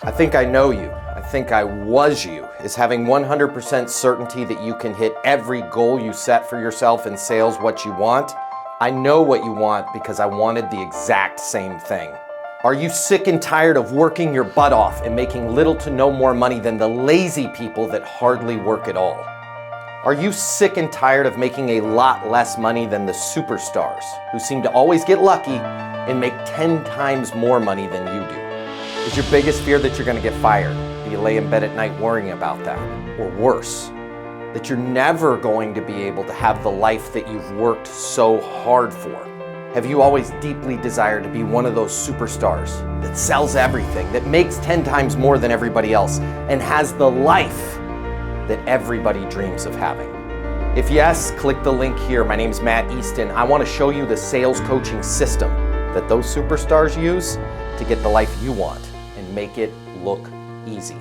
I think I know you. I think I was you. Is having 100% certainty that you can hit every goal you set for yourself in sales what you want? I know what you want because I wanted the exact same thing. Are you sick and tired of working your butt off and making little to no more money than the lazy people that hardly work at all? Are you sick and tired of making a lot less money than the superstars who seem to always get lucky and make 10 times more money than you do? Is your biggest fear that you're going to get fired? Do you lay in bed at night worrying about that? Or worse, that you're never going to be able to have the life that you've worked so hard for? Have you always deeply desired to be one of those superstars that sells everything, that makes 10 times more than everybody else, and has the life that everybody dreams of having? If yes, click the link here. My name's Matt Easton. I want to show you the sales coaching system that those superstars use to get the life you want and make it look easy.